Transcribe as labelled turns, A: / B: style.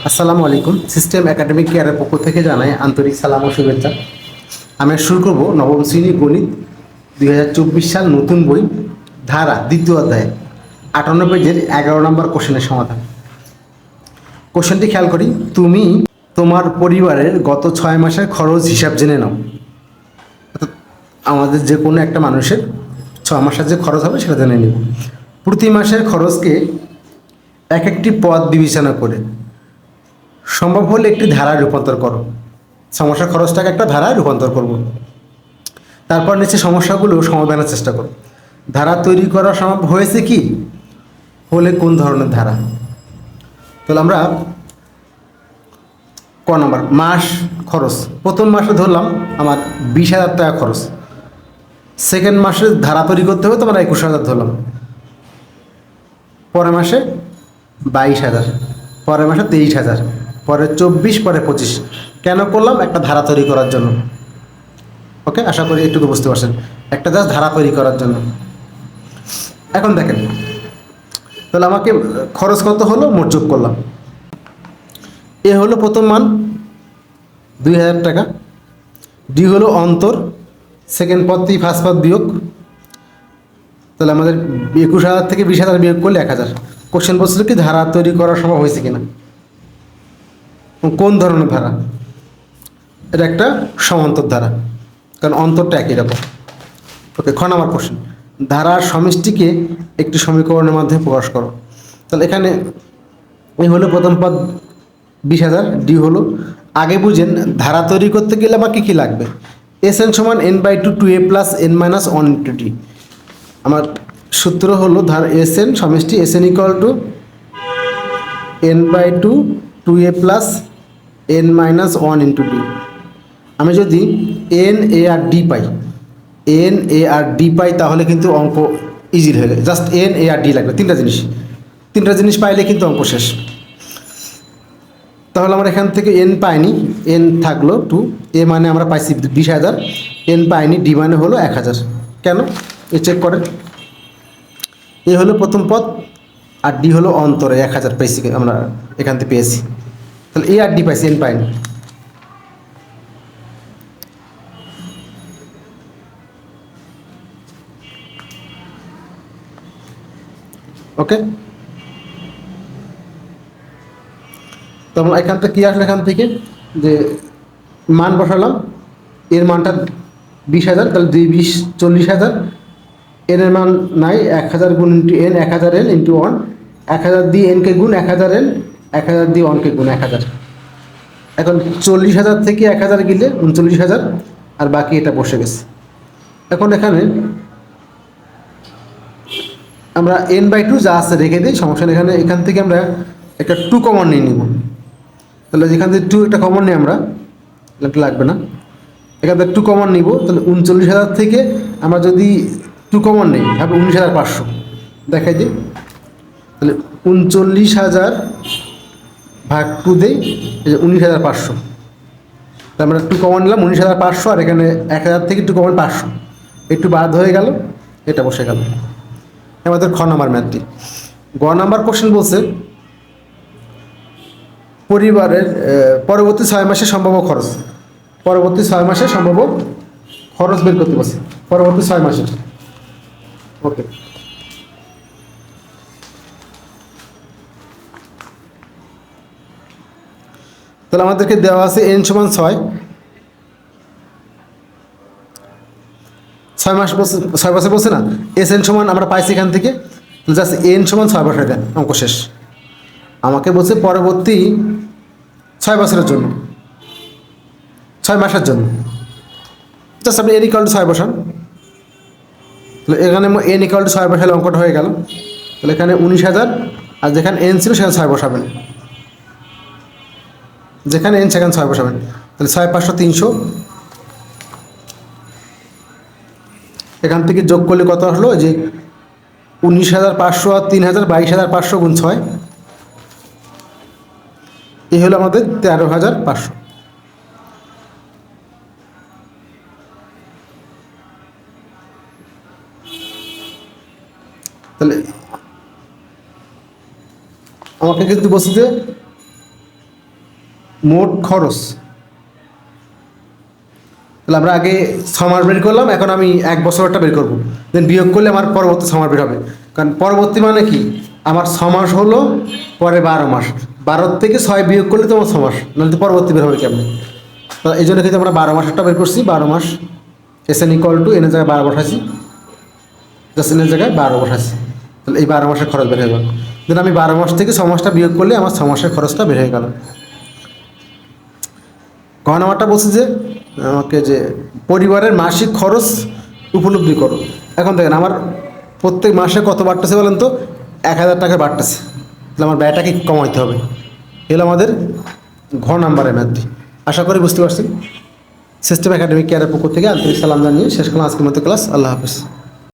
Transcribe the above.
A: আসসালামু আলাইকুম। System academic কেয়ারের পক্ষ থেকে জানাই আন্তরিক সালাম ও শুভেচ্ছা। আমি শুরু করব নবম শ্রেণী গণিত 2024 সাল নতুন বই ধারা দ্বিতীয় অধ্যায় 58 পেজের 11 নম্বর কোশ্চেনের সমাধান। কোশ্চেনটি খেয়াল করি, তুমি তোমার পরিবারের গত 6 মাসের খরচ হিসাব জেনে নাও। অর্থাৎ আমাদের যে কোনো একটা মানুষের 6 মাসের যে খরচ হবে সেটা জেনে নিব। প্রতি মাসের খরচকে এক একটি পদ বিবেচনা করে সম্ভব হলে একটি ধারায় রূপান্তর করো। সমস্যার খরচটাকে একটা ধারায় রূপান্তর করব। তারপর নিচে সমস্যাগুলো সমাধানের চেষ্টা করো। ধারা তৈরি করা সম্ভব হয়েছে কি, হলে কোন ধরনের ধারা। তাহলে আমরা ক নম্বর মাস খরচ, প্রথম মাসে ধরলাম আমার 20,000 টাকা খরচ। সেকেন্ড মাসে ধারা তৈরি করতে হবে তো আমরা 21,000 ধরলাম। পরের মাসে 22,000, পরের মাসে 23,000, পরে 24, পরে 25। কেন করলাম? একটা ধারা তৈরি করার জন্য। ওকে, আশা করি একটু বুঝতে পারছেন, একটা জাস্ট ধারা তৈরি করার জন্য। এখন দেখেন, তাহলে আমাকে খরচ কত হলো, মোট যোগ করলাম। এ হলো প্রথম মান 2,000 টাকা, ডি হলো অন্তর, সেকেন্ড পদ থেকে ফার্স্ট পদ বিয়োগ। তাহলে আমাদের 21,000 থেকে 20,000 বিয়োগ করলে 1,000। কোশ্চেন বলছিল কি ধারা তৈরি করা সম্ভব হয়েছে কিনা, কোন ধরনের ধারা। এটা একটা সমান্তর ধারা, কারণ অন্তরটা একই রকম। ওকে, খ নাম্বার কোশ্চেন, ধারার সমষ্টিকে একটি সমীকরণের মাধ্যমে প্রকাশ করো। তাহলে এখানে এই হলো প্রথম পদ 20,000, ডি হলো, আগে বুঝেন ধারা তৈরি করতে গেলে আমার কী কী লাগবে। এস এন সমান n/2 2a plus n-1 into D. আমার সূত্র হলো ধারা এস এন সমষ্টি S N equal to n/2 2a plus n-1 into D. আমি যদি এন এ আর ডি পাই, এন এ আর ডি পাই, তাহলে কিন্তু অঙ্ক ইজি হয়ে যায়। Just N A R D লাগবে, তিনটা জিনিস পাইলে কিন্তু অঙ্ক শেষ। তাহলে আমরা এখান থেকে এন পাইনি, এন থাকলো 2, এ মানে আমরা পাইছি 20,000, এন পাইনি, ডি মানে হলো 1,000। কেন এ চেক করেন, এ হলো প্রথম পদ আর ডি হলো অন্তরে 1,000 পাইছি আমরা এখান থেকে পেয়েছি। তাহলে এ আর ডি পাইছি, এন পাইনি। ওকে, তখন এখান থেকে কী আসলো, এখান থেকে যে মান বসালাম, এর মানটা 20,000, তাহলে 2 20 40,000। এর মান নাই, 1,000 গুণ ইন্টু এন, 1,000 এন ইন্টু 1, 1,000 দিয়ে এনকে গুণ, 1,000 এন, 1,000 দিয়ে 1কে গুণ 1,000। এখন 40,000 থেকে 1,000 গেলে 39,000, আর বাকি এটা বসে গেছে। এখন এখানে আমরা n/2 যা আছে রেখে দিই, সমস্যা নেই। এখান থেকে আমরা একটা 2 কমন নিয়ে নিব। তাহলে যেখান থেকে 2 একটা কমন নিই আমরা, এটা লাগবে না। এখান থেকে 2 কমন নিব, তাহলে 39,000 থেকে আমরা যদি 2 কমন নিই, ভাবে 19,500 দেখাই দিই। তাহলে 39,000 ভাগ 2 দেই, এই যে 19,500। তাহলে আমরা 2 কমন নিলাম 19,500, আর এখানে 1,000 থেকে 2 কমন 500, একটু বাদ হয়ে গেল, এটা বসে গেল। আমাদের খ নাম্বার ম্যাথটি। গ নাম্বার কোশ্চেন বলছে পরিবারের পরবর্তী 6 মাসে সম্ভাব্য খরচ, পরবর্তী 6 মাসে সম্ভাব্য খরচ বের করতে বলছে, পরবর্তী 6 মাসে। ওকে, তাহলে আমাদেরকে দেওয়া আছে n সমান 6, 6 মাস বলছে, 6 বছর বলছে না। এস এন সমান আমরা পাইছি এখান থেকে, জাস্ট এন সমান 6 বছর দেন, অঙ্ক শেষ। আমাকে বলছে পরবর্তী 6 বছরের জন্য, 6 মাসের জন্য, জাস্ট আপনি এন ইকুয়াল টু 6 বসান। তাহলে এখানে এন ইকুয়াল টু 6 বসালে অঙ্কটা হয়ে গেল। তাহলে এখানে 19,000, আর যেখানে এন ছিল সেখানে 6 বসাবেন, যেখানে এন সেখানে 6 বসাবেন। তাহলে 6 500 300, এখান থেকে যোগ করলে কত আসলো, যে 19,500 আর 3,000, 22,500 গুণ 6, এই হলো আমাদের 13,500। তাহলে আমাকে কিন্তু বলছে যে মোট খরচ, তাহলে আমরা আগে 6 মাস বের করলাম, এখন আমি 1 বছরটা বের করবো, দেন বিয়োগ করলে আমার পরবর্তী 6 মাস বের হবে। কারণ পরবর্তী মানে কি, আমার 6 মাস হলো, পরে 12 মাস, 12 থেকে 6 বিয়োগ করলে তো আমার 6 মাস, নাহলে তো পরবর্তী বের হবে কেমন। তো এই জন্য কিন্তু আমরা 12 মাসটা বের করছি, 12 মাস SN ইকুয়াল টু এনের জায়গায় 12 বসাইছি, জাস্ট এনের জায়গায় 12 বসাইছি, তাহলে এই 12 মাসের খরচ বের হয়ে গেল। দেন আমি 12 মাস থেকে 6 মাসটা বিয়োগ করলে আমার 6 মাসের খরচটা বের হয়ে গেল। কখন আমারটা বলছি যে আমাকে যে পরিবারের মাসিক খরচ উপলব্ধি করো। এখন দেখেন আমার প্রত্যেক মাসে কত বাড়তেছে বলেন তো, 1000 টাকা বাড়তেছে, তাহলে আমার ব্যয়টাকে কমাইতে হবে। এগুলো আমাদের ঘ নাম্বারের ম্যাথটি। আশা করি বুঝতে পারছেন। সিস্টেম একাডেমিক কেয়ারের পক্ষ থেকে আন্তরিক সালাম জানিয়ে শেষ করলাম আজকের মতো ক্লাস। আল্লাহ হাফিজ।